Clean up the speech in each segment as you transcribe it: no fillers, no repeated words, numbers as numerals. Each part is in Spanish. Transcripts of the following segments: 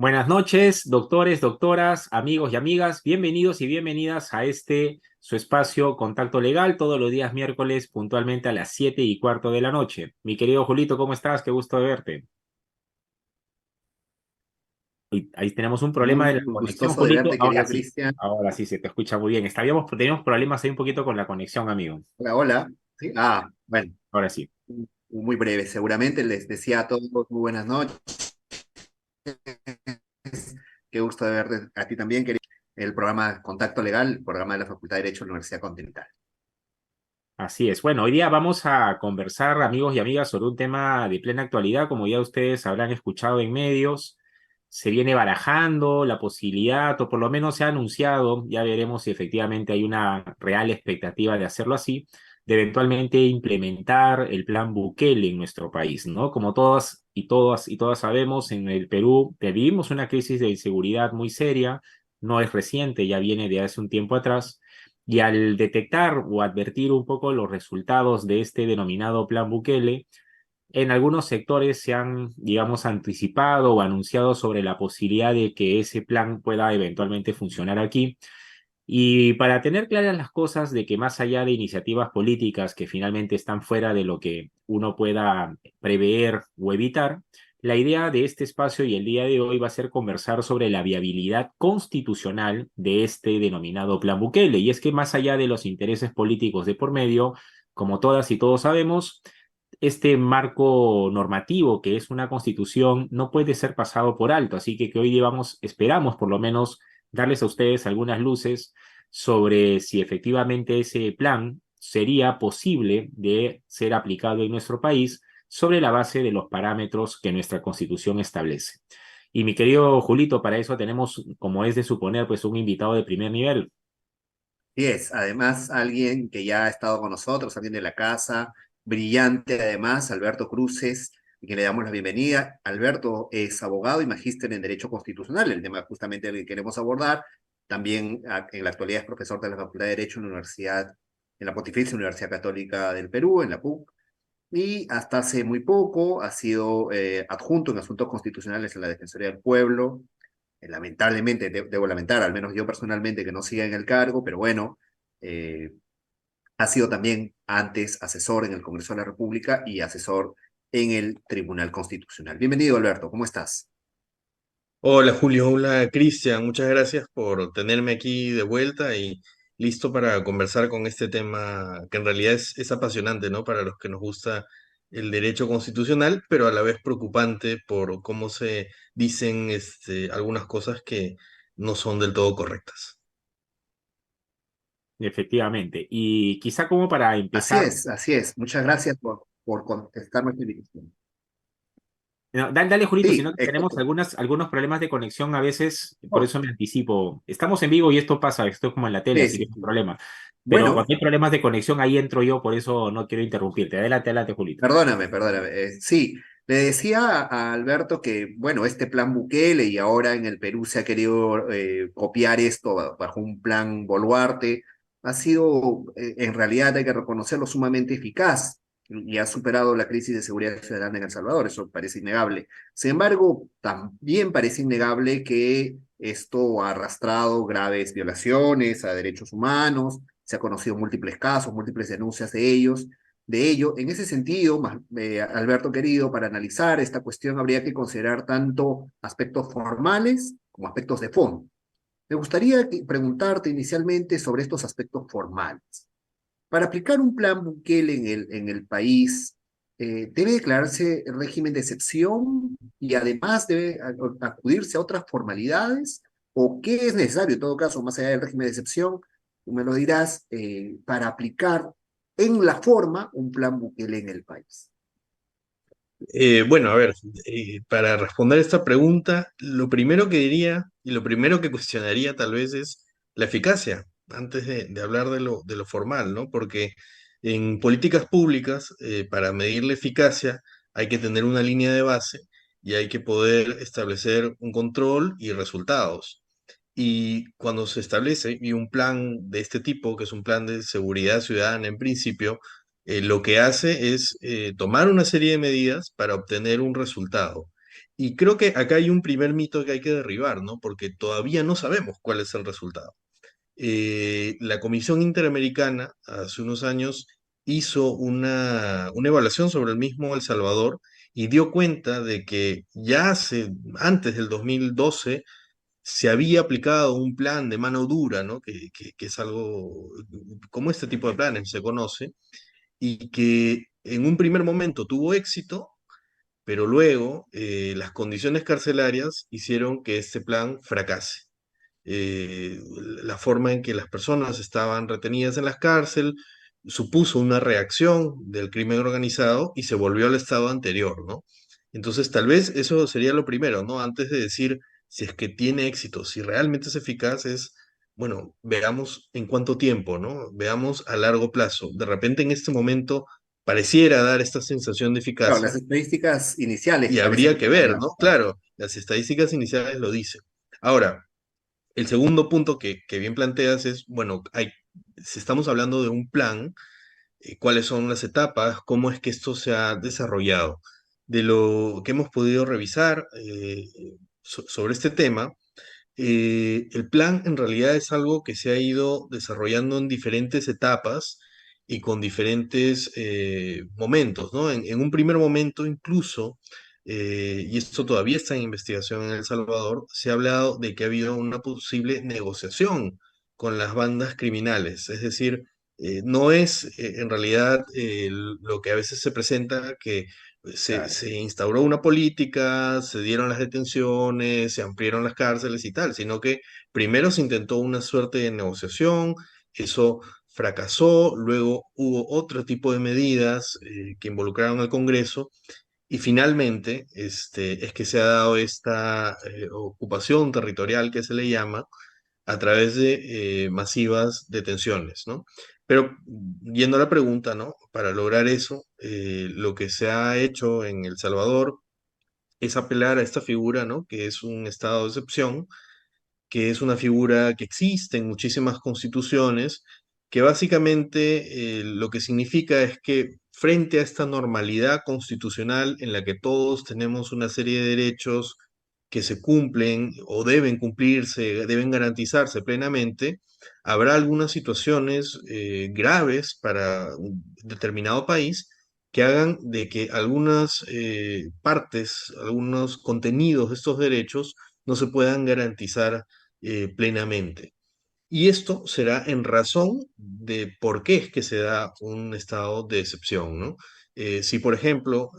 Buenas noches, doctores, doctoras, amigos y amigas. Bienvenidos y bienvenidas a su espacio Contacto Legal, todos los días miércoles, puntualmente a las 7:15 de la noche. Mi querido Julito, ¿cómo estás? Qué gusto de verte. Uy, ahí tenemos un problema de Muy la conexión, gustoso de Julito. verte, Ahora querido sí, Cristian. ahora sí se te escucha muy bien. Teníamos problemas ahí un poquito con la conexión, amigo. Hola, hola. Sí. Bueno, Ahora sí. muy breve. Seguramente les decía a todos muy buenas noches. Qué gusto de verte a ti también, querido. El programa Contacto Legal, el programa de la Facultad de Derecho de la Universidad Continental. Así es. Bueno, hoy día vamos a conversar, amigos y amigas, sobre un tema de plena actualidad, como ya ustedes habrán escuchado en medios. Se viene barajando la posibilidad, o por lo menos se ha anunciado, ya veremos si efectivamente hay una real expectativa de hacerlo así, de eventualmente implementar el plan Bukele en nuestro país, ¿no? Como todas sabemos, en el Perú vivimos una crisis de inseguridad muy seria, no es reciente, ya viene de hace un tiempo atrás. Y al detectar o advertir un poco los resultados de este denominado Plan Bukele, en algunos sectores se han, digamos, anticipado o anunciado sobre la posibilidad de que ese plan pueda eventualmente funcionar aquí. Y para tener claras las cosas de que más allá de iniciativas políticas que finalmente están fuera de lo que uno pueda prever o evitar, la idea de este espacio y el día de hoy va a ser conversar sobre la viabilidad constitucional de este denominado Plan Bukele. Y es que más allá de los intereses políticos de por medio, como todas y todos sabemos, este marco normativo que es una constitución no puede ser pasado por alto. Así que hoy llevamos, esperamos por lo menos darles a ustedes algunas luces sobre si efectivamente ese plan sería posible de ser aplicado en nuestro país sobre la base de los parámetros que nuestra Constitución establece. Y mi querido Julito, para eso tenemos, como es de suponer, pues un invitado de primer nivel. Y es, además, alguien que ya ha estado con nosotros, alguien de la casa, brillante además, Alberto Cruces, y que le damos la bienvenida. Alberto es abogado y magíster en Derecho Constitucional, el tema justamente que queremos abordar. También en la actualidad es profesor de la Facultad de Derecho en la Universidad, en la Pontificia Universidad Católica del Perú, en la PUC, y hasta hace muy poco ha sido adjunto en asuntos constitucionales en la Defensoría del Pueblo. Lamentablemente, debo lamentar, al menos yo personalmente, que no siga en el cargo, pero bueno, eh, ha sido también antes asesor en el Congreso de la República y asesor en el Tribunal Constitucional. Bienvenido, Alberto, ¿cómo estás? Hola Julio, hola Cristian, muchas gracias por tenerme aquí de vuelta y listo para conversar con este tema que en realidad es apasionante, ¿no? Para los que nos gusta el derecho constitucional, pero a la vez preocupante por cómo se dicen algunas cosas que no son del todo correctas. Efectivamente. Y quizá como para Así empezar. es, así es. Muchas gracias por contestar nuestra invitación. No, dale, Julito, sino Sí, que tenemos algunos problemas de conexión a veces, por eso me anticipo. Estamos en vivo y esto pasa, esto es como en la tele, sí, así que sí, es un sí. problema. Pero Bueno, cuando hay problemas de conexión, ahí entro yo, por eso no quiero interrumpirte. Adelante, adelante, Julito. perdóname. Sí, le decía a Alberto que, bueno, este plan Bukele y ahora en el Perú se ha querido copiar esto bajo un plan Boluarte, ha sido, en realidad hay que reconocerlo, sumamente eficaz y ha superado la crisis de seguridad ciudadana en El Salvador, eso parece innegable. Sin embargo, también parece innegable que esto ha arrastrado graves violaciones a derechos humanos, se ha conocido múltiples casos, múltiples denuncias de ello. En ese sentido, Alberto querido, para analizar esta cuestión habría que considerar tanto aspectos formales como aspectos de fondo. Me gustaría preguntarte inicialmente sobre estos aspectos formales. Para aplicar un plan Bukele en el país, ¿debe declararse el régimen de excepción y además debe acudirse a otras formalidades? ¿O qué es necesario, en todo caso, más allá del régimen de excepción, tú me lo dirás, para aplicar en la forma un plan Bukele en el país? Bueno, a ver, para responder esta pregunta, lo primero que diría y lo primero que cuestionaría tal vez es la eficacia, antes de hablar de lo formal, ¿no? Porque en políticas públicas, para medir la eficacia, hay que tener una línea de base y hay que poder establecer un control y resultados. Y cuando se establece y un plan de este tipo, que es un plan de seguridad ciudadana en principio, lo que hace es tomar una serie de medidas para obtener un resultado. Y creo que acá hay un primer mito que hay que derribar, ¿no? Porque todavía no sabemos cuál es el resultado. La Comisión Interamericana hace unos años hizo una evaluación sobre el mismo El Salvador y dio cuenta de que ya antes del 2012, se había aplicado un plan de mano dura, ¿no? Que es algo como este tipo de planes se conoce, y que en un primer momento tuvo éxito, pero luego las condiciones carcelarias hicieron que este plan fracase. La forma en que las personas estaban retenidas en las cárceles supuso una reacción del crimen organizado y se volvió al estado anterior, ¿no? Entonces, tal vez eso sería lo primero, ¿no? Antes de decir si es que tiene éxito, si realmente es eficaz, bueno, veamos en cuánto tiempo, ¿no? Veamos a largo plazo. De repente, en este momento, pareciera dar esta sensación de Claro, eficacia las estadísticas iniciales y habría parecen que ver, darla. ¿no? Claro, las estadísticas iniciales lo dicen. Ahora, el segundo punto que bien planteas es, bueno, si estamos hablando de un plan, cuáles son las etapas, cómo es que esto se ha desarrollado. De lo que hemos podido revisar sobre este tema, el plan en realidad es algo que se ha ido desarrollando en diferentes etapas y con diferentes momentos, ¿no? En un primer momento incluso, y esto todavía está en investigación en El Salvador, se ha hablado de que ha habido una posible negociación con las bandas criminales, es decir, no es en realidad lo que a veces se presenta que Claro. se instauró una política, se dieron las detenciones, se ampliaron las cárceles y tal, sino que primero se intentó una suerte de negociación, eso fracasó, luego hubo otro tipo de medidas que involucraron al Congreso y finalmente es que se ha dado esta ocupación territorial que se le llama a través de masivas detenciones, ¿no? Pero yendo a la pregunta, ¿no? Para lograr eso, lo que se ha hecho en El Salvador es apelar a esta figura, ¿no? Que es un estado de excepción, que es una figura que existe en muchísimas constituciones, que básicamente lo que significa es que frente a esta normalidad constitucional en la que todos tenemos una serie de derechos que se cumplen o deben cumplirse, deben garantizarse plenamente, habrá algunas situaciones graves para un determinado país que hagan de que algunas partes, algunos contenidos de estos derechos no se puedan garantizar plenamente. Y esto será en razón de por qué es que se da un estado de excepción, ¿no? Si, por ejemplo,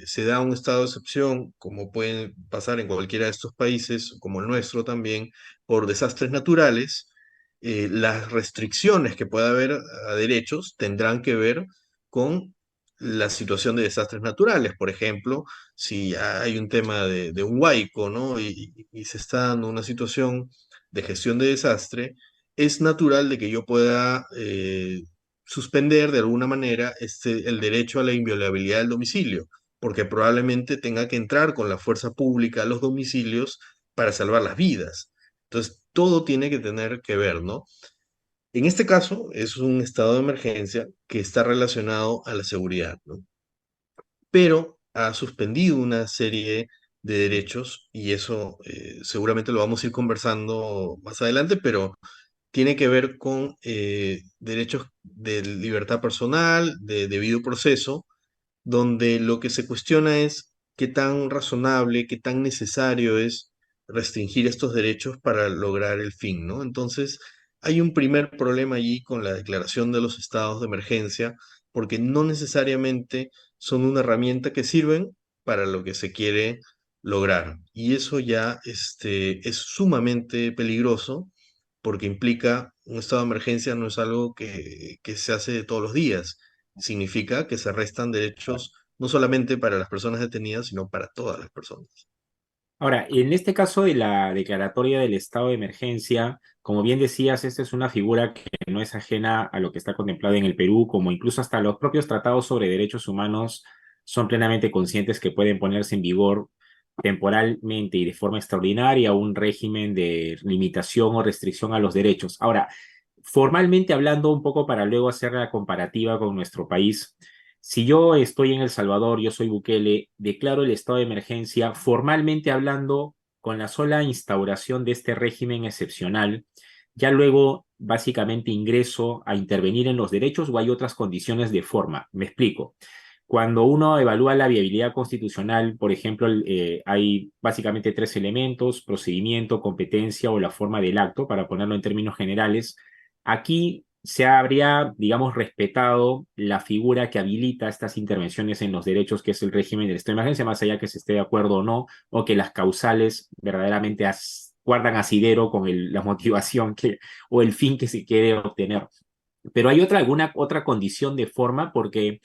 se da un estado de excepción, como puede pasar en cualquiera de estos países, como el nuestro también, por desastres naturales, las restricciones que pueda haber a derechos tendrán que ver con la situación de desastres naturales. Por ejemplo, si hay un tema de un huaico, ¿no? Y se está dando una situación de gestión de desastre, es natural de que yo pueda suspender de alguna manera el derecho a la inviolabilidad del domicilio, porque probablemente tenga que entrar con la fuerza pública a los domicilios para salvar las vidas. Entonces, todo tiene que tener que ver, ¿no? En este caso, es un estado de emergencia que está relacionado a la seguridad, ¿no? Pero ha suspendido una serie de derechos y eso seguramente lo vamos a ir conversando más adelante, pero tiene que ver con derechos de libertad personal, de debido proceso, donde lo que se cuestiona es qué tan razonable, qué tan necesario es restringir estos derechos para lograr el fin, ¿no? Entonces, hay un primer problema allí con la declaración de los estados de emergencia, porque no necesariamente son una herramienta que sirven para lo que se quiere lograr. Y eso ya es sumamente peligroso porque implica un estado de emergencia no es algo que se hace todos los días. Significa que se restan derechos no solamente para las personas detenidas, sino para todas las personas. Ahora, en este caso de la declaratoria del estado de emergencia, como bien decías, esta es una figura que no es ajena a lo que está contemplado en el Perú, como incluso hasta los propios tratados sobre derechos humanos son plenamente conscientes que pueden ponerse en vigor temporalmente y de forma extraordinaria un régimen de limitación o restricción a los derechos. Ahora, formalmente hablando, un poco para luego hacer la comparativa con nuestro país. Si yo estoy en El Salvador, yo soy Bukele, declaro el estado de emergencia, formalmente hablando, con la sola instauración de este régimen excepcional, ya luego básicamente ingreso a intervenir en los derechos o hay otras condiciones de forma. Me explico. Cuando uno evalúa la viabilidad constitucional, por ejemplo, hay básicamente tres elementos: procedimiento, competencia o la forma del acto, para ponerlo en términos generales. Aquí se habría, digamos, respetado la figura que habilita estas intervenciones en los derechos, que es el régimen del estado de emergencia, más allá que se esté de acuerdo o no, o que las causales verdaderamente guardan asidero con la motivación o el fin que se quiere obtener. Pero hay alguna otra condición de forma, porque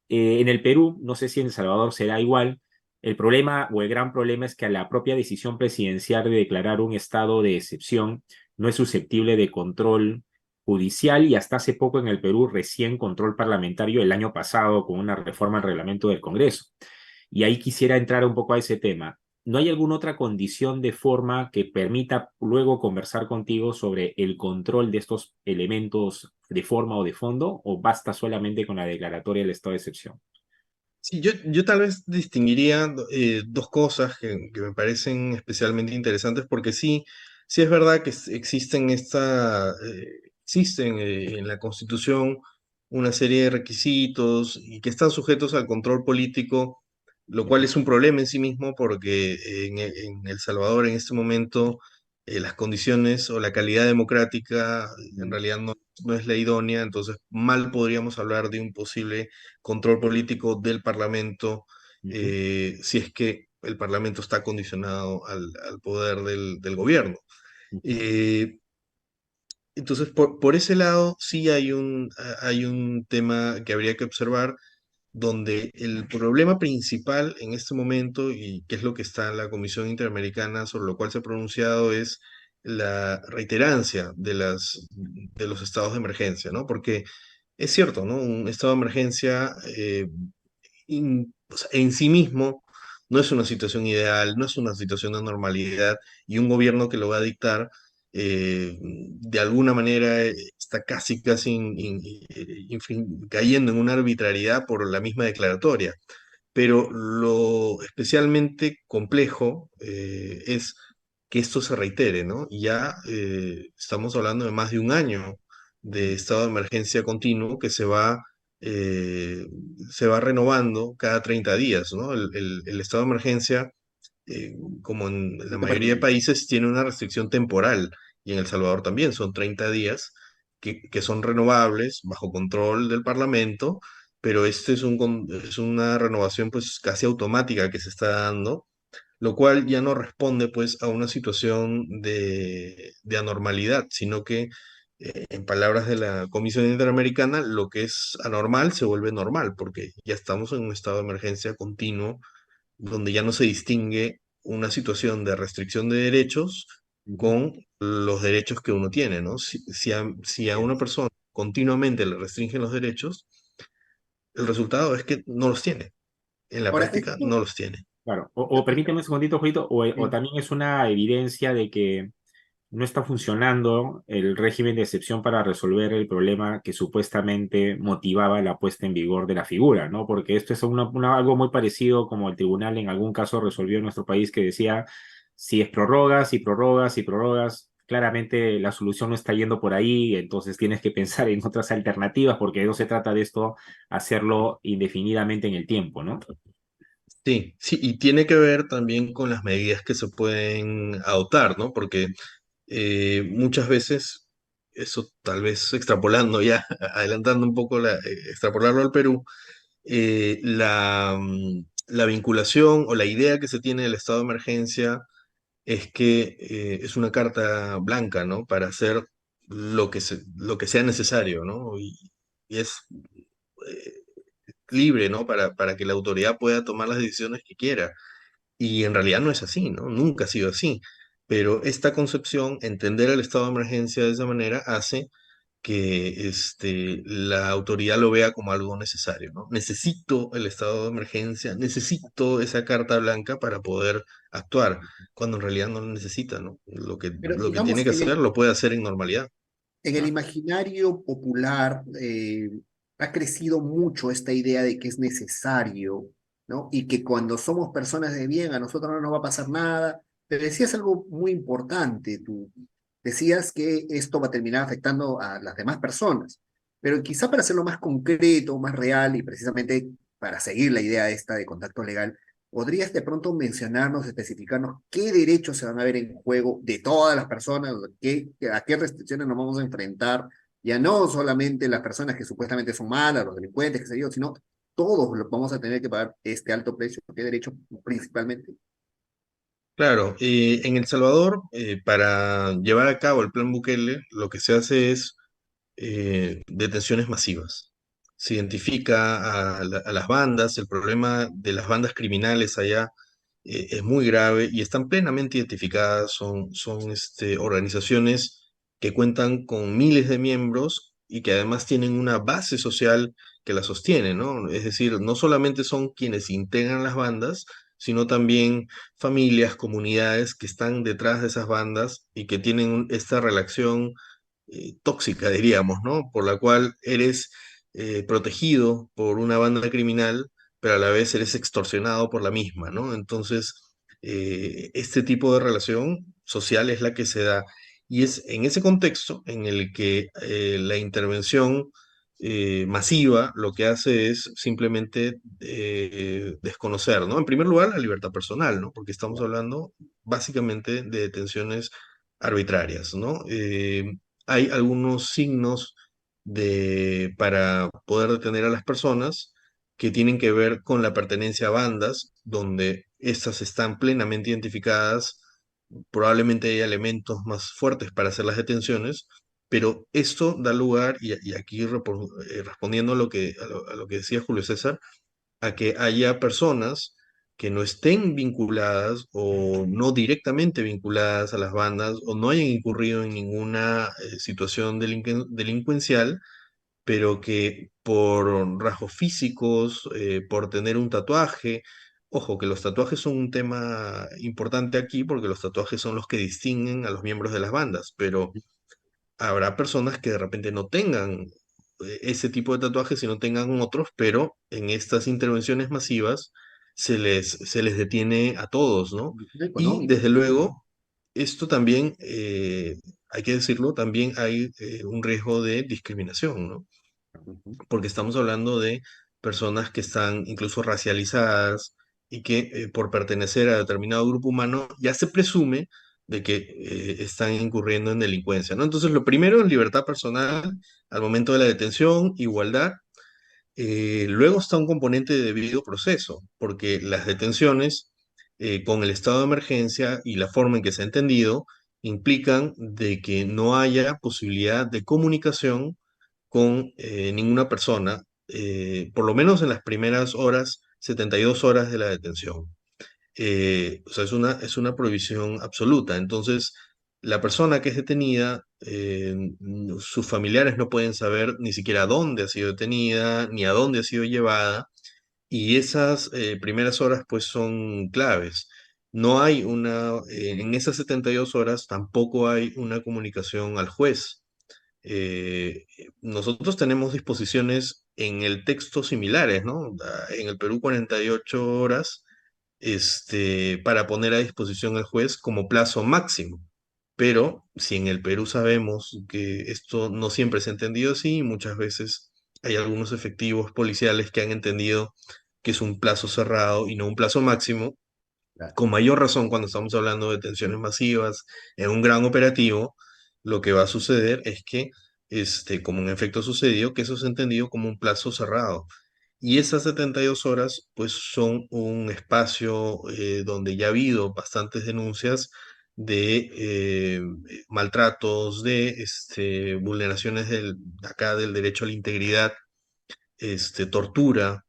en el Perú, no sé si en El Salvador será igual, el problema o el gran problema es que a la propia decisión presidencial de declarar un estado de excepción no es susceptible de control judicial, y hasta hace poco en el Perú recién control parlamentario el año pasado con una reforma al reglamento del Congreso. Y ahí quisiera entrar un poco a ese tema. ¿No hay alguna otra condición de forma que permita luego conversar contigo sobre el control de estos elementos de forma o de fondo, o basta solamente con la declaratoria del estado de excepción? Sí, yo tal vez distinguiría dos cosas que me parecen especialmente interesantes, porque sí, sí es verdad que existen en la Constitución una serie de requisitos y que están sujetos al control político, lo cual Ujú, es un problema en sí mismo porque en El Salvador en este momento las condiciones o la calidad democrática en ujú, realidad no es la idónea, entonces mal podríamos hablar de un posible control político del Parlamento, ujú, si es que el Parlamento está condicionado al poder del gobierno. ujú, Eh, entonces, por ese lado, sí hay un tema que habría que observar, donde el problema principal en este momento, y que es lo que está en la Comisión Interamericana, sobre lo cual se ha pronunciado, es la reiterancia de los estados de emergencia, ¿no? Porque es cierto, ¿no? Un estado de emergencia o sea, en sí mismo no es una situación ideal, no es una situación de normalidad, y un gobierno que lo va a dictar, de alguna manera está casi cayendo en una arbitrariedad por la misma declaratoria. Pero lo especialmente complejo es que esto se reitere, ¿no? Y ya estamos hablando de más de un año de estado de emergencia continuo que eh, se va renovando cada 30 días, ¿no? El estado de emergencia, como en la ¿Te mayoría de parece? países, tiene una restricción temporal, y en El Salvador también son 30 días que son renovables bajo control del Parlamento, pero este es una renovación pues casi automática que se está dando, lo cual ya no responde pues a una situación de anormalidad, sino que en palabras de la Comisión Interamericana, lo que es anormal se vuelve normal, porque ya estamos en un estado de emergencia continuo donde ya no se distingue una situación de restricción de derechos ujú. con los derechos que uno tiene, ¿no? Si a una persona continuamente le restringen los derechos, el resultado es que no los tiene. En la Ahora, práctica no los tiene. Claro, o permíteme un segundito, Julito, o sí, también es una evidencia de que no está funcionando el régimen de excepción para resolver el problema que supuestamente motivaba la puesta en vigor de la figura, ¿no? Porque esto es algo muy parecido como el tribunal en algún caso resolvió en nuestro país, que decía: si es prorrogas y prorrogas y prorrogas, claramente la solución no está yendo por ahí, entonces tienes que pensar en otras alternativas, porque no se trata de esto hacerlo indefinidamente en el tiempo, ¿no? Sí, sí, y tiene que ver también con las medidas que se pueden adoptar, ¿no? Porque muchas veces, eso tal vez extrapolando ya, adelantando un poco, extrapolarlo al Perú, la vinculación o la idea que se tiene del estado de emergencia es que es una carta blanca, ¿no? Para hacer lo que sea necesario, ¿no? Y es eh, libre, ¿no? Para que la autoridad pueda tomar las decisiones que quiera. Y en realidad no es así, ¿no? Nunca ha sido así. Pero esta concepción, entender el estado de emergencia de esa manera, hace que la autoridad lo vea como algo necesario, ¿no? Necesito el estado de emergencia, necesito esa carta blanca para poder actuar, cuando en realidad no lo necesita, ¿no? pero Lo que tiene digamos, que hacer lo puede hacer en normalidad. en el ¿Ah? imaginario popular, ha crecido mucho esta idea de que es necesario, ¿no? Y que cuando somos personas de bien, a nosotros no nos va a pasar nada. Pero decías algo muy importante, tú decías que esto va a terminar afectando a las demás personas, pero quizá para hacerlo más concreto, más real y precisamente para seguir la idea esta de contacto legal, ¿podrías de pronto mencionarnos, especificarnos qué derechos se van a ver en juego de todas las personas, a qué restricciones nos vamos a enfrentar? Ya no solamente las personas que supuestamente son malas, los delincuentes, qué sé yo, sino todos vamos a tener que pagar este alto precio. ¿Qué derecho principalmente? Claro, en El Salvador, para llevar a cabo el plan Bukele, lo que se hace es detenciones masivas. Se identifica a las bandas, el problema de las bandas criminales allá es muy grave y están plenamente identificadas, son organizaciones que cuentan con miles de miembros y que además tienen una base social que la sostiene, ¿no? Es decir, no solamente son quienes integran las bandas, sino también familias, comunidades que están detrás de esas bandas y que tienen esta relación tóxica, diríamos, ¿no? Por la cual eres protegido por una banda criminal, pero a la vez eres extorsionado por la misma, ¿no? Entonces, este tipo de relación social es la que se da. Y es en ese contexto en el que la intervención masiva lo que hace es simplemente desconocer, ¿no? En primer lugar, la libertad personal, ¿no? Porque estamos hablando básicamente de detenciones arbitrarias, ¿no? Hay algunos signos para poder detener a las personas que tienen que ver con la pertenencia a bandas, donde estas están plenamente identificadas, probablemente hay elementos más fuertes para hacer las detenciones, pero esto da lugar, y aquí respondiendo a lo que decía Julio César, a que haya personas que no estén vinculadas o no directamente vinculadas a las bandas o no hayan incurrido en ninguna situación delincuencial, pero que por rasgos físicos, por tener un tatuaje, ojo, que los tatuajes son un tema importante aquí porque los tatuajes son los que distinguen a los miembros de las bandas, pero habrá personas que de repente no tengan ese tipo de tatuajes y no tengan otros, pero en estas intervenciones masivas se les detiene a todos, ¿no? Y Económico. desde luego, esto también, hay que decirlo, también hay un riesgo de discriminación, ¿no? Ujú. Porque estamos hablando de personas que están incluso racializadas y que por pertenecer a determinado grupo humano ya se presume de que están incurriendo en delincuencia, ¿no? Entonces, lo primero es libertad personal al momento de la detención, igualdad. Luego está un componente de debido proceso, porque las detenciones con el estado de emergencia y la forma en que se ha entendido implican de que no haya posibilidad de comunicación con ninguna persona, por lo menos en las primeras horas, 72 horas de la detención. O sea, es una prohibición absoluta. Entonces, la persona que es detenida, sus familiares no pueden saber ni siquiera dónde ha sido detenida, ni a dónde ha sido llevada, y esas primeras horas pues son claves. No hay en esas 72 horas tampoco hay una comunicación al juez. Nosotros tenemos disposiciones en el texto similares, ¿no? En el Perú 48 horas para poner a disposición al juez como plazo máximo. Pero si en el Perú sabemos que esto no siempre se ha entendido así, muchas veces hay algunos efectivos policiales que han entendido que es un plazo cerrado y no un plazo máximo, Claro. con mayor razón cuando estamos hablando de detenciones masivas en un gran operativo, lo que va a suceder es que, como en efecto sucedió, que eso se ha entendido como un plazo cerrado. Y esas 72 horas, pues son un espacio donde ya ha habido bastantes denuncias de maltratos, de vulneraciones acá del derecho a la integridad, tortura,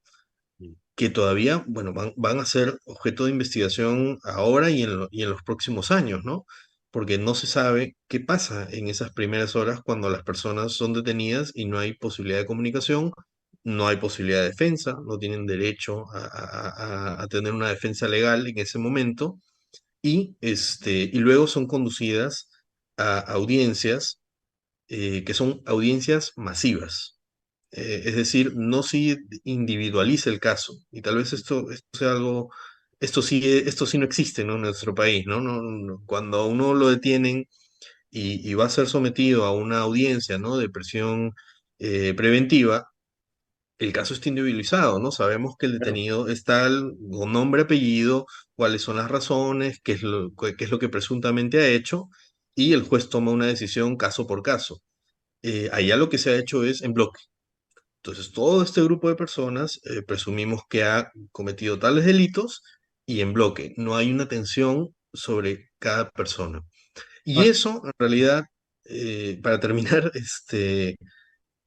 que todavía, bueno, van a ser objeto de investigación ahora y en los próximos años, ¿no? Porque no se sabe qué pasa en esas primeras horas cuando las personas son detenidas y no hay posibilidad de comunicación, no hay posibilidad de defensa, no tienen derecho a tener una defensa legal en ese momento y luego son conducidas a audiencias que son audiencias masivas. Es decir, no se individualiza el caso. Y tal vez esto sea algo, esto sí no existe, ¿no? En nuestro país, ¿no? Cuando a uno lo detienen y va a ser sometido a una audiencia, ¿no? De prisión preventiva, el caso está individualizado, ¿no? Sabemos que el Claro. detenido está con nombre, apellido, cuáles son las razones, qué es lo que presuntamente ha hecho, y el juez toma una decisión caso por caso. Allá lo que se ha hecho es en bloque. Entonces, todo este grupo de personas presumimos que ha cometido tales delitos y en bloque. No hay una tensión sobre cada persona. Y No, eso, en realidad, para terminar,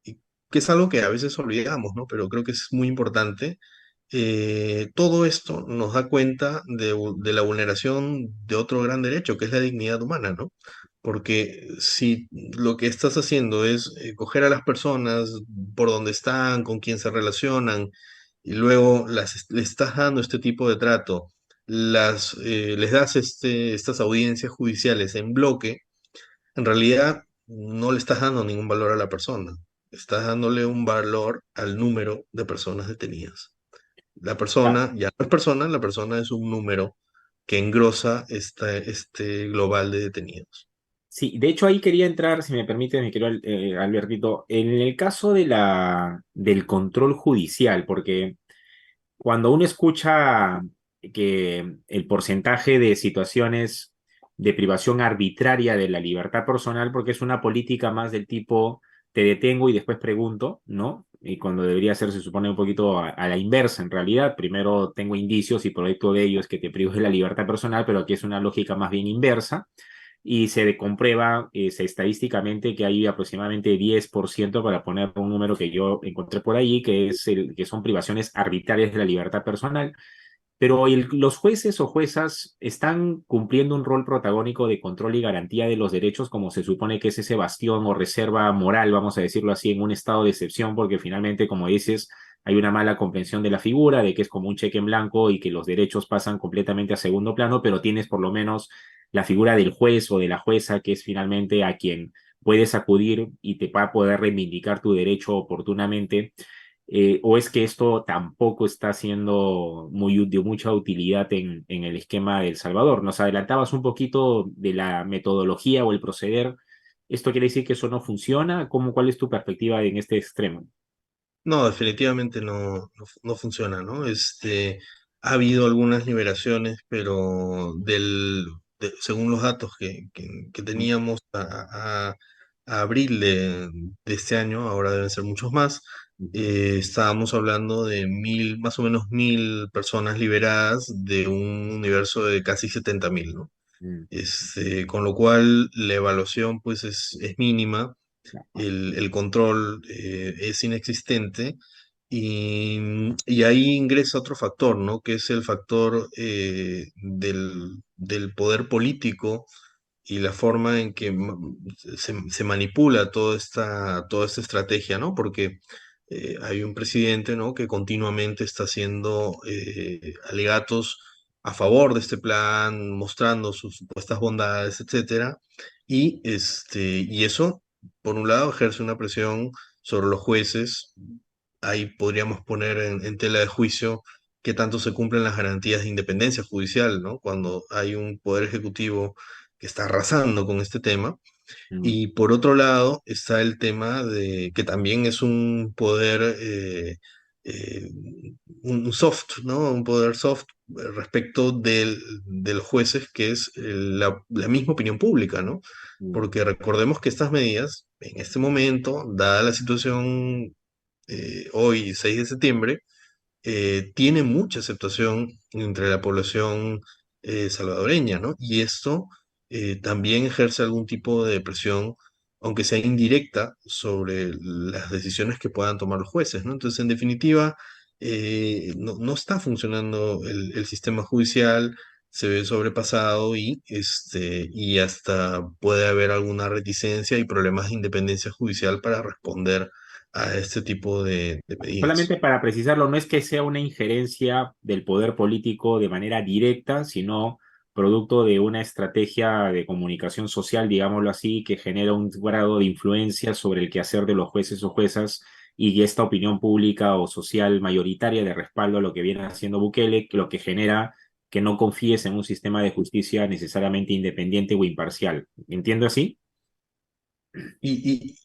y que es algo que a veces olvidamos, ¿no? Pero creo que es muy importante. Todo esto nos da cuenta de la vulneración de otro gran derecho, que es la dignidad humana, ¿no? Porque si lo que estás haciendo es coger a las personas por donde están, con quién se relacionan, y luego les estás dando este tipo de trato, les das estas audiencias judiciales en bloque, en realidad no le estás dando ningún valor a la persona, estás dándole un valor al número de personas detenidas. La ah, persona ya no es persona, la persona es un número que engrosa este global de detenidos. sí, de hecho ahí quería entrar, si me permite, mi querido Albertito, en el caso de del control judicial, porque cuando uno escucha que el porcentaje de situaciones de privación arbitraria de la libertad personal, porque es una política más del tipo te detengo y después pregunto, ¿no? Y cuando debería ser, se supone, un poquito a la inversa, en realidad. Primero tengo indicios y producto de ello es que te privo de la libertad personal, pero aquí es una lógica más bien inversa y se comprueba estadísticamente que hay aproximadamente 10%, para poner un número que yo encontré por ahí, que son privaciones arbitrarias de la libertad personal. Pero los jueces o juezas están cumpliendo un rol protagónico de control y garantía de los derechos, como se supone que es ese bastión o reserva moral, vamos a decirlo así, en un estado de excepción, porque finalmente, como dices, hay una mala comprensión de la figura, de que es como un cheque en blanco y que los derechos pasan completamente a segundo plano, pero tienes por lo menos la figura del juez o de la jueza, que es finalmente a quien puedes acudir y te va a poder reivindicar tu derecho oportunamente. ¿O es que esto tampoco está siendo de mucha utilidad en el esquema de El Salvador? Nos adelantabas un poquito de la metodología o el proceder. ¿Esto quiere decir que eso no funciona? ¿Cuál es tu perspectiva en este extremo? No, definitivamente no funciona, ¿no? Ha habido algunas liberaciones, pero según los datos que teníamos a abril de este año, ahora deben ser muchos más, estábamos hablando de más o menos 1.000 personas liberadas de un universo de casi 70.000, ¿no? Mm, Con lo cual la evaluación pues es mínima, claro. el control es inexistente y ahí ingresa otro factor, ¿no? Que es el factor del poder político y la forma en que se manipula toda esta estrategia, ¿no? Porque hay un presidente, ¿no? Que continuamente está haciendo alegatos a favor de este plan, mostrando sus supuestas bondades, etcétera. Y eso, por un lado, ejerce una presión sobre los jueces. Ahí podríamos poner en tela de juicio qué tanto se cumplen las garantías de independencia judicial, ¿no? Cuando hay un poder ejecutivo que está arrasando con este tema. Mm, Y por otro lado está el tema de que también es un poder, eh, un soft, ¿no? Un poder soft respecto de los jueces, que es la misma opinión pública, ¿no? mm, Porque recordemos que estas medidas, en este momento, dada la situación hoy, 6 de septiembre, tiene mucha aceptación entre la población salvadoreña, ¿no? Y esto también ejerce algún tipo de presión, aunque sea indirecta, sobre las decisiones que puedan tomar los jueces, ¿no? Entonces, en definitiva, no está funcionando el sistema judicial, se ve sobrepasado y hasta puede haber alguna reticencia y problemas de independencia judicial para responder a este tipo de Solamente medidas. para precisarlo, no es que sea una injerencia del poder político de manera directa, sino producto de una estrategia de comunicación social, digámoslo así, que genera un grado de influencia sobre el quehacer de los jueces o juezas y esta opinión pública o social mayoritaria de respaldo a lo que viene haciendo Bukele, lo que genera que no confíes en un sistema de justicia necesariamente independiente o imparcial. ¿Entiendo así? Y,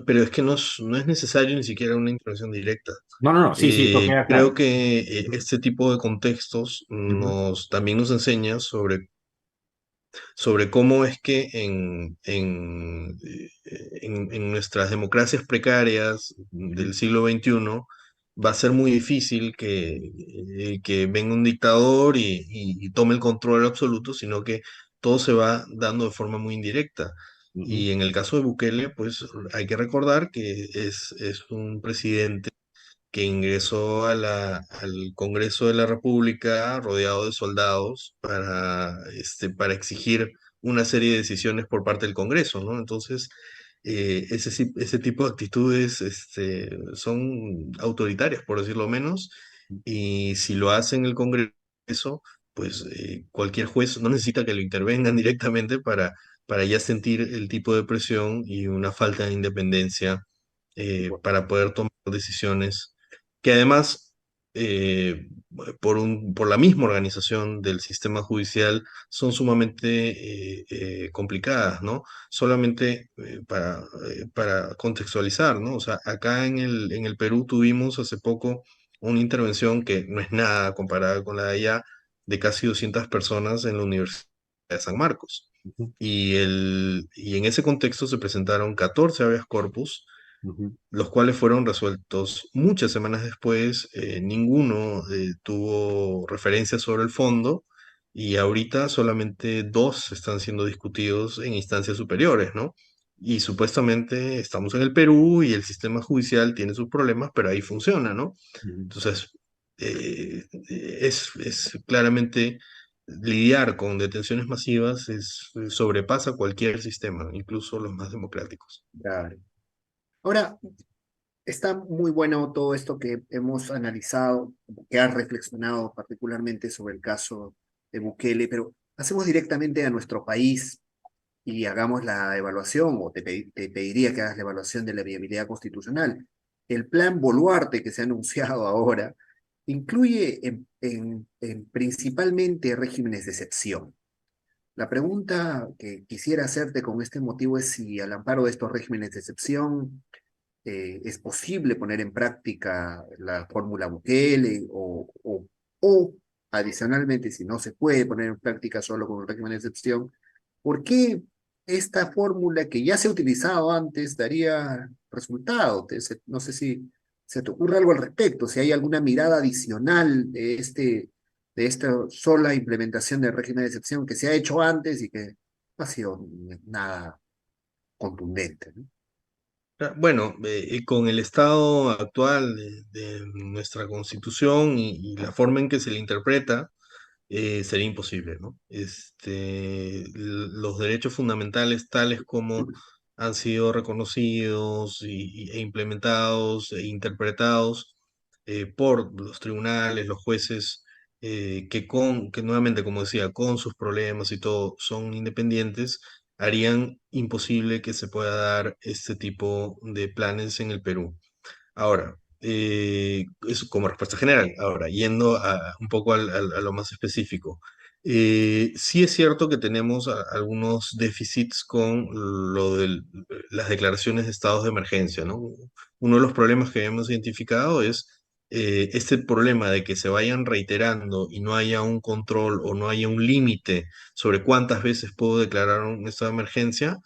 pero es que no es necesario ni siquiera una intervención directa. No, no, no, sí, sí, eso queda Creo claro. que Ujú, este tipo de contextos ujú, también nos enseña sobre cómo es que en nuestras democracias precarias ujú, del siglo XXI va a ser muy difícil que venga un dictador y tome el control absoluto, sino que todo se va dando de forma muy indirecta. ujú, Y en el caso de Bukele, pues hay que recordar que es un presidente que ingresó al Congreso de la República rodeado de soldados para exigir una serie de decisiones por parte del Congreso, ¿no? Entonces, ese tipo de actitudes son autoritarias, por decirlo menos, y si lo hace en el Congreso, pues cualquier juez no necesita que lo intervengan directamente para ya sentir el tipo de presión y una falta de independencia para poder tomar decisiones que además, por la misma organización del sistema judicial, son sumamente complicadas, ¿no? Solamente para contextualizar, ¿no? O sea, acá en el Perú tuvimos hace poco una intervención que no es nada comparada con la de allá, de casi 200 personas en la Universidad de San Marcos. ujú, Y en ese contexto se presentaron 14 habeas corpus, ujú, los cuales fueron resueltos muchas semanas después. Ninguno tuvo referencia sobre el fondo y ahorita solamente dos están siendo discutidos en instancias superiores, ¿no? Y supuestamente estamos en el Perú y el sistema judicial tiene sus problemas, pero ahí funciona, ¿no? ujú. Entonces, es claramente lidiar con detenciones masivas sobrepasa cualquier sistema, incluso los más democráticos. Claro. Ahora, está muy bueno todo esto que hemos analizado, que has reflexionado particularmente sobre el caso de Bukele, pero hacemos directamente a nuestro país y hagamos la evaluación, o te pediría que hagas la evaluación de la viabilidad constitucional. El plan Boluarte que se ha anunciado ahora incluye principalmente regímenes de excepción. La pregunta que quisiera hacerte con este motivo es si al amparo de estos regímenes de excepción es posible poner en práctica la fórmula Bukele o adicionalmente, si no se puede poner en práctica solo con un régimen de excepción, ¿por qué esta fórmula que ya se ha utilizado antes daría resultado? No sé si se te ocurre algo al respecto, si hay alguna mirada adicional de esta sola implementación del régimen de excepción que se ha hecho antes y que no ha sido nada contundente, ¿no? Bueno, con el estado actual de nuestra constitución y la forma en que se le interpreta, sería imposible, ¿no? Los derechos fundamentales tales como han sido reconocidos e implementados e interpretados por los tribunales, los jueces, que nuevamente, como decía, con sus problemas y todo, son independientes, harían imposible que se pueda dar este tipo de planes en el Perú. Ahora, eso como respuesta general. Ahora, yendo un poco a lo más específico. Sí es cierto que tenemos algunos déficits con lo de las declaraciones de estados de emergencia, ¿no? Uno de los problemas que hemos identificado es este problema de que se vayan reiterando y no haya un control o no haya un límite sobre cuántas veces puedo declarar un estado de emergencia.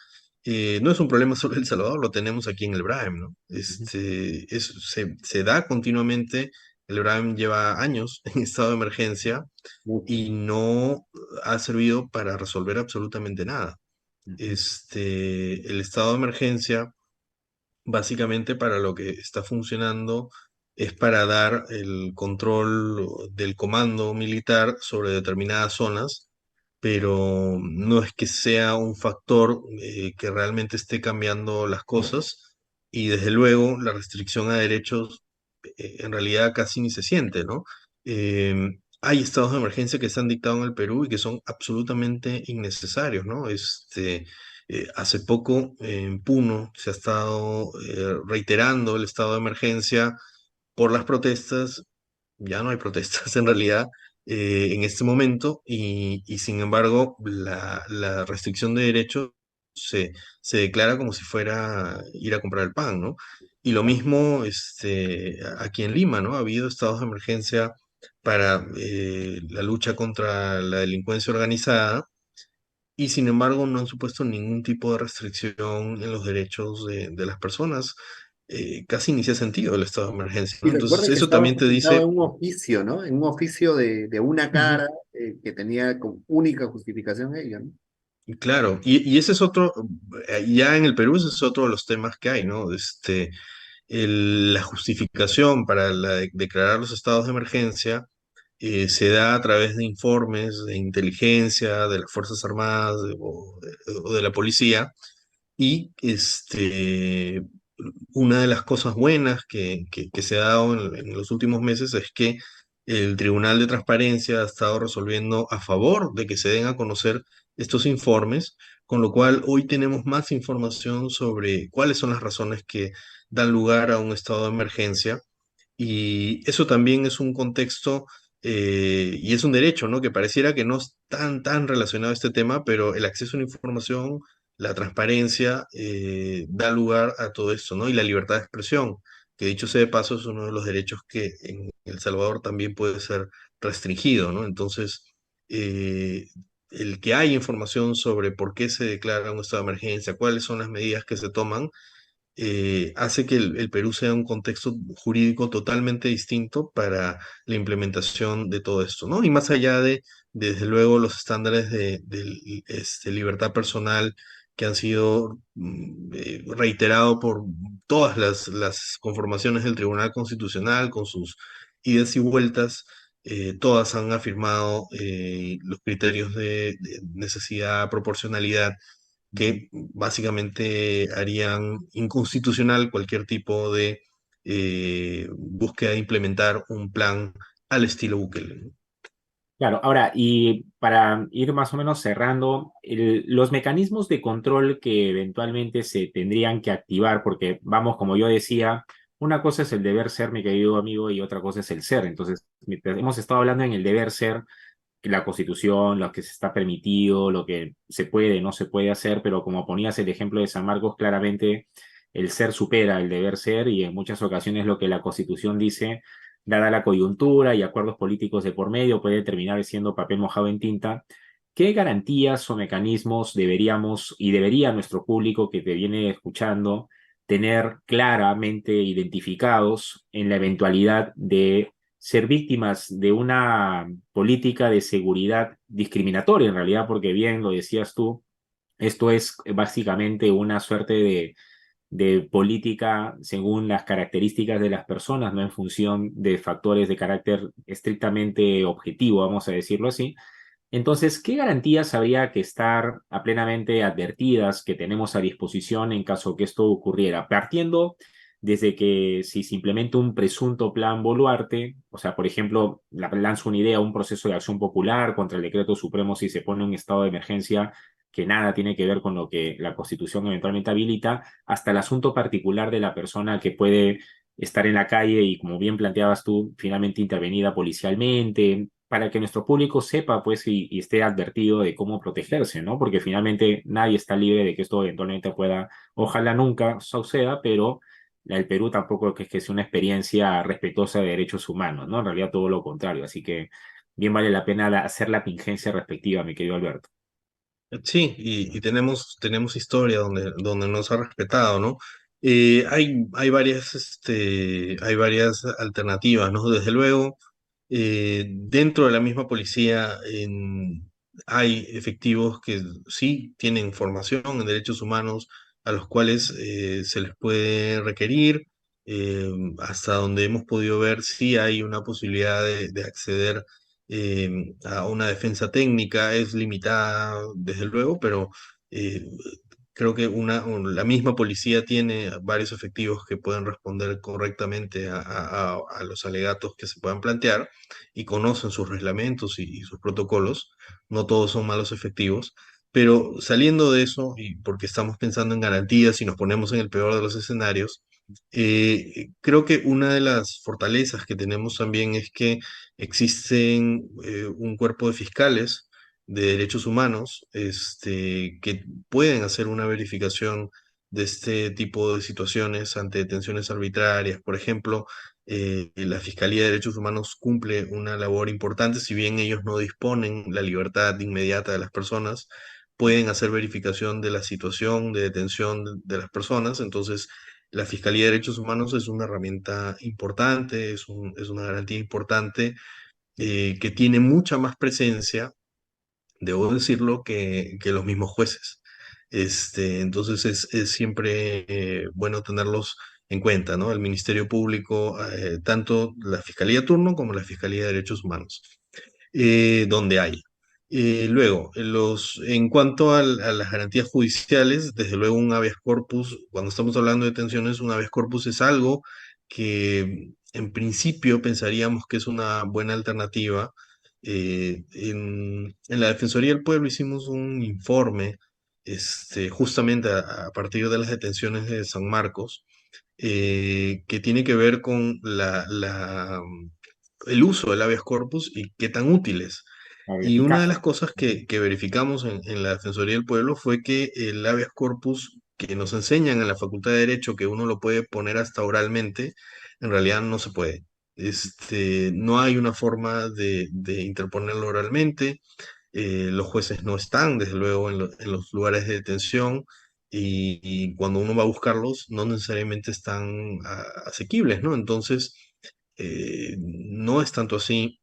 No es un problema solo de El Salvador, lo tenemos aquí en el Braem, ¿no? Se da continuamente, el Braem lleva años en estado de emergencia Mucho. y no ha servido para resolver absolutamente nada. Ujú, El estado de emergencia, básicamente para lo que está funcionando, es para dar el control del comando militar sobre determinadas zonas, pero no es que sea un factor que realmente esté cambiando las cosas y desde luego la restricción a derechos en realidad casi ni se siente, ¿no? Hay estados de emergencia que se han dictado en el Perú y que son absolutamente innecesarios, ¿no? Hace poco en Puno se ha estado reiterando el estado de emergencia por las protestas. Ya no hay protestas en realidad en este momento y sin embargo la restricción de derechos se, se declara como si fuera ir a comprar el pan, ¿no? Y lo mismo aquí en Lima, ¿no? Ha habido estados de emergencia para la lucha contra la delincuencia organizada y sin embargo no han supuesto ningún tipo de restricción en los derechos de las personas. Casi ni se ha sentido el estado de emergencia, Y ¿no? Entonces recuerda que eso estaba también te sustentado dice... en un oficio, ¿no? En un oficio de una Ujú. cara que tenía como única justificación ella, ¿no? Claro, y ese es otro, ya en el Perú ese es otro de los temas que hay, ¿no? La justificación para declarar los estados de emergencia se da a través de informes de inteligencia de las Fuerzas Armadas o de la policía, y una de las cosas buenas que se ha dado en los últimos meses es que el Tribunal de Transparencia ha estado resolviendo a favor de que se den a conocer estos informes, con lo cual hoy tenemos más información sobre cuáles son las razones que dan lugar a un estado de emergencia. Y eso también es un contexto y es un derecho, ¿no? Que pareciera que no es tan relacionado a este tema, pero el acceso a la información, la transparencia, da lugar a todo esto, ¿no? Y la libertad de expresión, que dicho sea de paso, es uno de los derechos que en El Salvador también puede ser restringido, ¿no? Entonces, eh, el que haya información sobre por qué se declara un estado de emergencia, cuáles son las medidas que se toman, hace que el Perú sea un contexto jurídico totalmente distinto para la implementación de todo esto, ¿no? Y más allá desde luego, los estándares de libertad personal que han sido reiterados por todas las conformaciones del Tribunal Constitucional con sus idas y vueltas. Todas han afirmado los criterios de necesidad, proporcionalidad, que básicamente harían inconstitucional cualquier tipo de búsqueda de implementar un plan al estilo Bukele, ¿no? Claro, ahora, y para ir más o menos cerrando, los mecanismos de control que eventualmente se tendrían que activar, porque vamos, como yo decía, una cosa es el deber ser, mi querido amigo, y otra cosa es el ser. Entonces, mientras hemos estado hablando en el deber ser, la Constitución, lo que se está permitido, lo que se puede, no se puede hacer, pero como ponías el ejemplo de San Marcos, claramente el ser supera el deber ser y en muchas ocasiones lo que la Constitución dice, dada la coyuntura y acuerdos políticos de por medio, puede terminar siendo papel mojado en tinta. ¿Qué garantías o mecanismos deberíamos y debería nuestro público que te viene escuchando tener claramente identificados en la eventualidad de ser víctimas de una política de seguridad discriminatoria, en realidad, porque bien lo decías tú, esto es básicamente una suerte de política según las características de las personas, no en función de factores de carácter estrictamente objetivo, vamos a decirlo así? Entonces, ¿qué garantías habría que estar plenamente advertidas que tenemos a disposición en caso que esto ocurriera? Partiendo desde que si se implementa un presunto plan Boluarte, o sea, por ejemplo, lanzo una idea, un proceso de acción popular contra el decreto supremo si se pone un estado de emergencia que nada tiene que ver con lo que la Constitución eventualmente habilita, hasta el asunto particular de la persona que puede estar en la calle y, como bien planteabas tú, finalmente intervenida policialmente, para que nuestro público sepa, pues, y esté advertido de cómo protegerse, ¿no? Porque finalmente nadie está libre de que esto eventualmente pueda, ojalá nunca suceda, pero el Perú tampoco es que sea una experiencia respetuosa de derechos humanos, ¿no? En realidad todo lo contrario, así que bien vale la pena hacer la tingencia respectiva, mi querido Alberto. Sí, y tenemos historia donde nos ha respetado, ¿no? Hay varias alternativas, ¿no? Desde luego, dentro de la misma policía hay efectivos que sí tienen formación en derechos humanos a los cuales se les puede requerir. eh, Hasta donde hemos podido ver, sí hay una posibilidad de acceder a una defensa técnica. Es limitada, desde luego, pero eh, creo que la misma policía tiene varios efectivos que pueden responder correctamente a los alegatos que se puedan plantear y conocen sus reglamentos y sus protocolos. No todos son malos efectivos. Pero saliendo de eso, y porque estamos pensando en garantías y nos ponemos en el peor de los escenarios, creo que una de las fortalezas que tenemos también es que existen un cuerpo de fiscales de derechos humanos que pueden hacer una verificación de este tipo de situaciones ante detenciones arbitrarias. Por ejemplo, la Fiscalía de Derechos Humanos cumple una labor importante, si bien ellos no disponen la libertad inmediata de las personas, pueden hacer verificación de la situación de detención de las personas. Entonces, la Fiscalía de Derechos Humanos es una herramienta importante, es una garantía importante que tiene mucha más presencia, debo decirlo, que los mismos jueces. Entonces es siempre bueno tenerlos en cuenta, ¿no? El Ministerio Público, tanto la Fiscalía de Turno como la Fiscalía de Derechos Humanos donde hay. Luego, en cuanto a las garantías judiciales, desde luego un habeas corpus, cuando estamos hablando de detenciones, un habeas corpus es algo que en principio pensaríamos que es una buena alternativa. En la Defensoría del Pueblo hicimos un informe justamente a partir de las detenciones de San Marcos, que tiene que ver con el uso del habeas corpus y qué tan útil es. La Y una de las eficacia. cosas que verificamos en la Defensoría del Pueblo fue que el habeas corpus que nos enseñan en la Facultad de Derecho, que uno lo puede poner hasta oralmente, en realidad no se puede. No hay una forma de interponerlo oralmente. Los jueces no están, desde luego, en los lugares de detención y cuando uno va a buscarlos, no necesariamente están asequibles, ¿no? Entonces, no es tanto así.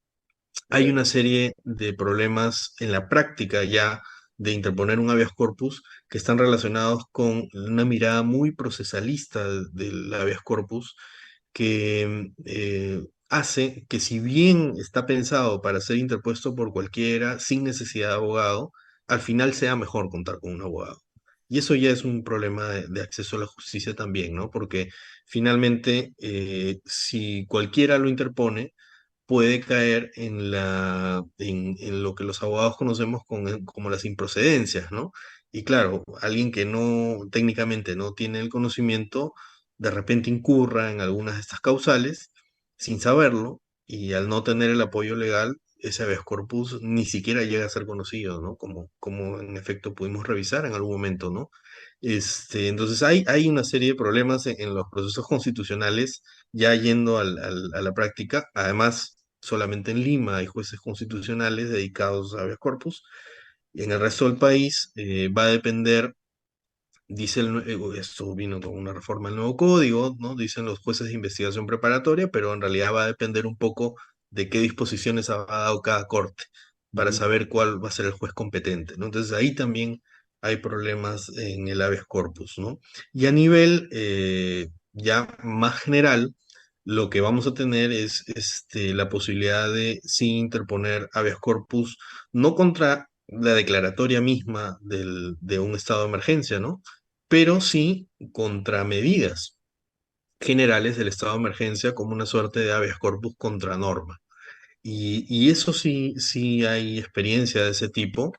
Hay una serie de problemas en la práctica ya de interponer un habeas corpus que están relacionados con una mirada muy procesalista del habeas corpus que hace que si bien está pensado para ser interpuesto por cualquiera sin necesidad de abogado, al final sea mejor contar con un abogado. Y eso ya es un problema de acceso a la justicia también, ¿no? Porque finalmente, si cualquiera lo interpone, puede caer en lo que los abogados conocemos como las improcedencias, ¿no? Y claro, alguien que no técnicamente no tiene el conocimiento, de repente incurra en algunas de estas causales sin saberlo y al no tener el apoyo legal, ese habeas corpus ni siquiera llega a ser conocido, ¿no? Como en efecto pudimos revisar en algún momento, ¿no? Entonces hay una serie de problemas en los procesos constitucionales ya yendo a la práctica. Además, solamente en Lima hay jueces constitucionales dedicados a habeas corpus. Y en el resto del país va a depender, esto vino con una reforma al nuevo código, ¿no? Dicen los jueces de investigación preparatoria, pero en realidad va a depender un poco de qué disposiciones ha dado cada corte para Ujú. saber cuál va a ser el juez competente, ¿no? Entonces ahí también hay problemas en el habeas corpus, ¿no? Y a nivel ya más general, lo que vamos a tener es la posibilidad de sí interponer habeas corpus, no contra la declaratoria misma de un estado de emergencia, ¿no? Pero sí contra medidas generales del estado de emergencia como una suerte de habeas corpus contra norma. Y eso sí, sí hay experiencia de ese tipo.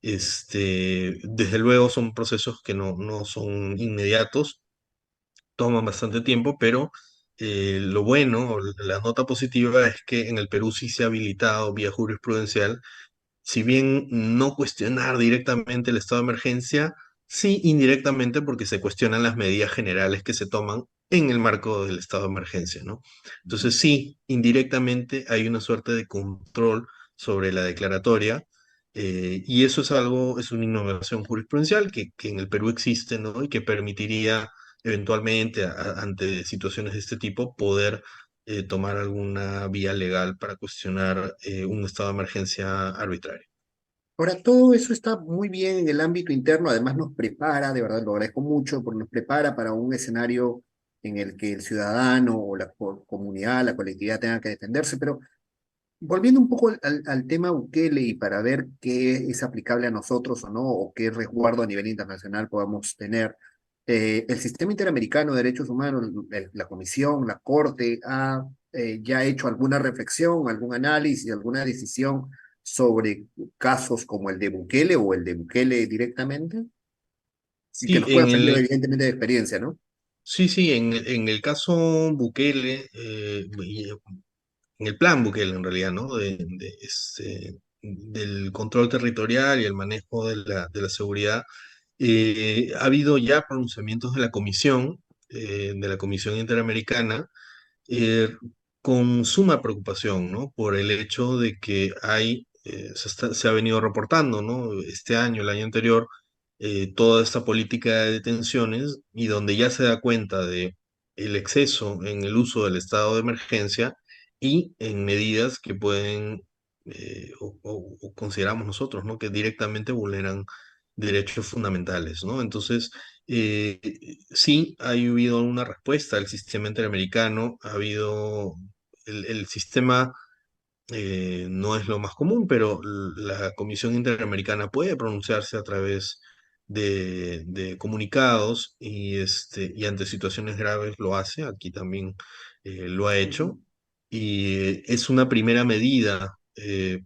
Desde luego son procesos que no son inmediatos, toman bastante tiempo, pero lo bueno, la nota positiva es que en el Perú sí se ha habilitado vía jurisprudencial, si bien no cuestionar directamente el estado de emergencia, sí indirectamente porque se cuestionan las medidas generales que se toman en el marco del estado de emergencia, ¿no? Entonces sí, indirectamente hay una suerte de control sobre la declaratoria. Y eso es algo, es una innovación jurisprudencial que en el Perú existe, ¿no? Y que permitiría eventualmente ante situaciones de este tipo poder tomar alguna vía legal para cuestionar un estado de emergencia arbitrario. Ahora, todo eso está muy bien en el ámbito interno, además nos prepara, de verdad lo agradezco mucho, porque nos prepara para un escenario en el que el ciudadano o la comunidad, la colectividad tenga que defenderse, pero volviendo un poco al tema Bukele y para ver qué es aplicable a nosotros o no, o qué resguardo a nivel internacional podamos tener, el sistema interamericano de derechos humanos, la Comisión, la Corte, ha ya hecho alguna reflexión, algún análisis, alguna decisión sobre casos como el de Bukele o el de Bukele directamente, y que Sí, nos pueda servir evidentemente de experiencia, ¿no? sí, en el caso Bukele, en el plan Bukele en realidad, ¿no? Del control territorial y el manejo de la seguridad, ha habido ya pronunciamientos de la Comisión Interamericana, eh, con suma preocupación, ¿no? Por el hecho de que se ha venido reportando, ¿no? Este año, el año anterior, toda esta política de detenciones y donde ya se da cuenta de el exceso en el uso del estado de emergencia y en medidas que pueden, o consideramos nosotros, ¿no? Que directamente vulneran derechos fundamentales, ¿no? Entonces, eh, sí, ha habido una respuesta del sistema interamericano, ha habido, el sistema no es lo más común, pero la Comisión Interamericana puede pronunciarse a través de comunicados y ante situaciones graves lo hace, aquí también lo ha hecho, y es una primera medida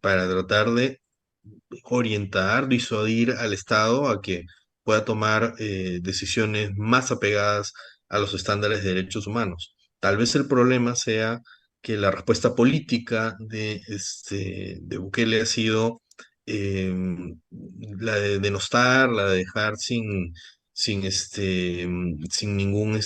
para tratar de orientar, disuadir al Estado a que pueda tomar decisiones más apegadas a los estándares de derechos humanos. Tal vez el problema sea que la respuesta política de Bukele ha sido eh, la de denostar, la de dejar sin ninguna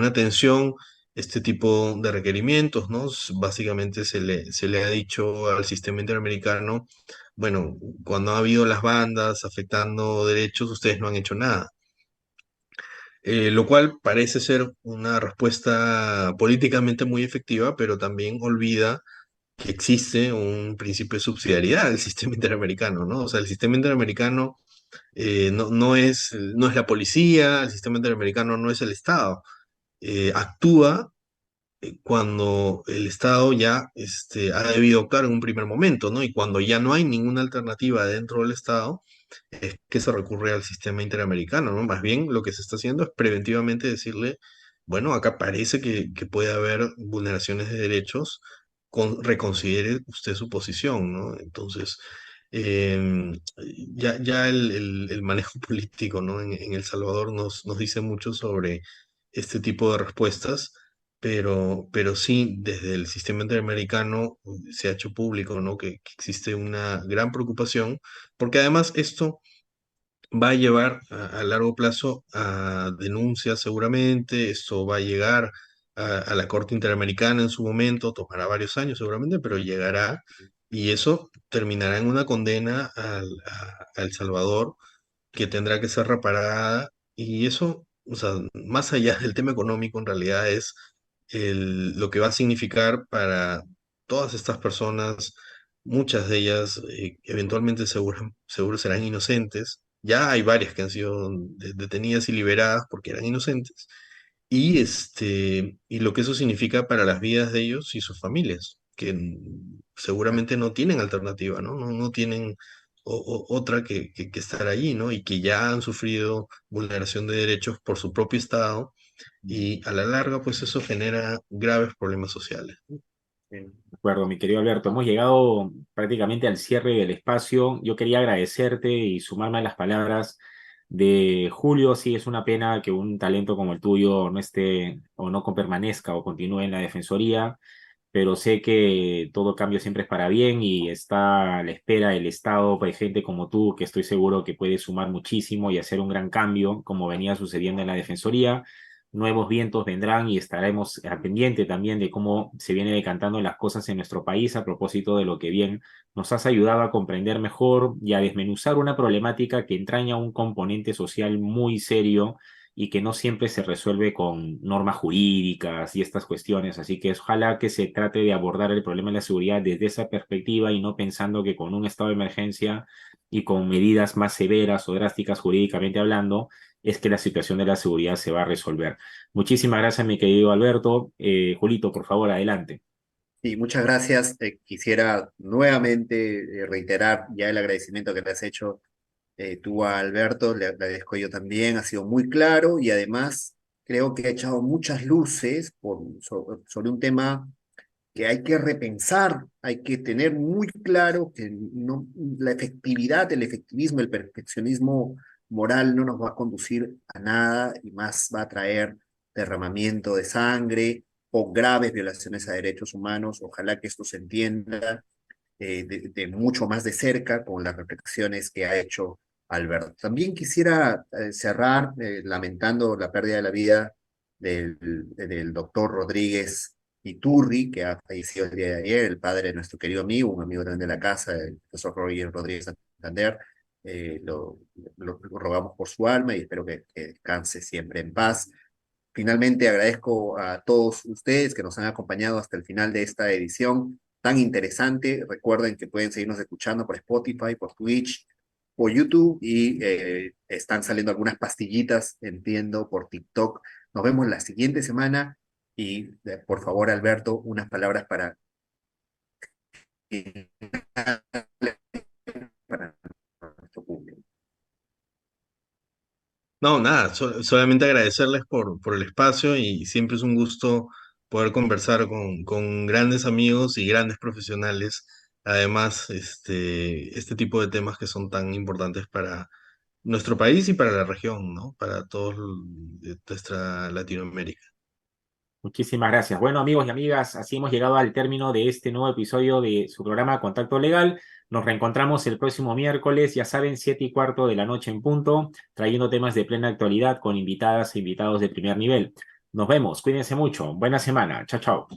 atención este tipo de requerimientos, ¿no? Básicamente se le ha dicho al sistema interamericano, bueno, cuando ha habido las bandas afectando derechos, ustedes no han hecho nada. Lo cual parece ser una respuesta políticamente muy efectiva, pero también olvida que existe un principio de subsidiariedad del sistema interamericano, ¿no? O sea, el sistema interamericano no es la policía, el sistema interamericano no es el Estado. Actúa cuando el Estado ya ha debido actuar en un primer momento, ¿no? Y cuando ya no hay ninguna alternativa dentro del Estado, es que se recurre al sistema interamericano, ¿no? Más bien lo que se está haciendo es preventivamente decirle, bueno, acá parece que puede haber vulneraciones de derechos, reconsidere usted su posición, ¿no? Entonces, ya el manejo político, ¿no? En El Salvador nos dice mucho sobre este tipo de respuestas, pero sí, desde el sistema interamericano se ha hecho público, ¿no? Que existe una gran preocupación, porque además esto va a llevar a largo plazo a denuncias seguramente, esto va a llegar a la Corte Interamericana en su momento, tomará varios años seguramente, pero llegará y eso terminará en una condena a El Salvador que tendrá que ser reparada y eso, o sea, más allá del tema económico, en realidad es lo que va a significar para todas estas personas, muchas de ellas eventualmente seguro serán inocentes. Ya hay varias que han sido detenidas y liberadas porque eran inocentes. Y lo que eso significa para las vidas de ellos y sus familias, que seguramente no tienen alternativa, ¿no? No tienen otra que estar allí, ¿no? Y que ya han sufrido vulneración de derechos por su propio Estado y a la larga, pues eso genera graves problemas sociales. De acuerdo, mi querido Alberto, hemos llegado prácticamente al cierre del espacio. Yo quería agradecerte y sumarme a las palabras de Julio. Sí, es una pena que un talento como el tuyo no esté o no permanezca o continúe en la defensoría, pero sé que todo cambio siempre es para bien y está a la espera del Estado, pues, gente como tú, que estoy seguro que puede sumar muchísimo y hacer un gran cambio, como venía sucediendo en la Defensoría. Nuevos vientos vendrán y estaremos al pendiente también de cómo se viene decantando las cosas en nuestro país a propósito de lo que bien nos has ayudado a comprender mejor y a desmenuzar una problemática que entraña un componente social muy serio y que no siempre se resuelve con normas jurídicas y estas cuestiones. Así que ojalá que se trate de abordar el problema de la seguridad desde esa perspectiva y no pensando que con un estado de emergencia y con medidas más severas o drásticas jurídicamente hablando, es que la situación de la seguridad se va a resolver. Muchísimas gracias, mi querido Alberto. Julito, por favor, adelante. Y muchas gracias. Quisiera nuevamente reiterar ya el agradecimiento que le has hecho tú a Alberto, le agradezco yo también, ha sido muy claro y además creo que ha echado muchas luces sobre un tema que hay que repensar, hay que tener muy claro que no, la efectividad, el efectivismo, el perfeccionismo moral no nos va a conducir a nada y más va a traer derramamiento de sangre o graves violaciones a derechos humanos. Ojalá que esto se entienda de mucho más de cerca con las reflexiones que ha hecho Alberto. También quisiera cerrar lamentando la pérdida de la vida del doctor Rodríguez Iturri, que ha fallecido el día de ayer, el padre de nuestro querido amigo, un amigo también de la casa, el profesor Rodríguez Santander. Lo rogamos por su alma y espero que descanse siempre en paz. Finalmente, agradezco a todos ustedes que nos han acompañado hasta el final de esta edición tan interesante. Recuerden que pueden seguirnos escuchando por Spotify, por Twitch, por YouTube y están saliendo algunas pastillitas, entiendo, por TikTok. Nos vemos la siguiente semana y por favor, Alberto, unas palabras para nuestro público. No, nada, solamente agradecerles por el espacio y siempre es un gusto poder conversar con grandes amigos y grandes profesionales. Además, este tipo de temas que son tan importantes para nuestro país y para la región, ¿no? Para todos de nuestra Latinoamérica. Muchísimas gracias. Bueno, amigos y amigas, así hemos llegado al término de este nuevo episodio de su programa Contacto Legal. Nos reencontramos el próximo miércoles, ya saben, 7:15 de la noche en punto, trayendo temas de plena actualidad con invitadas e invitados de primer nivel. Nos vemos, cuídense mucho. Buena semana. Chao, chao.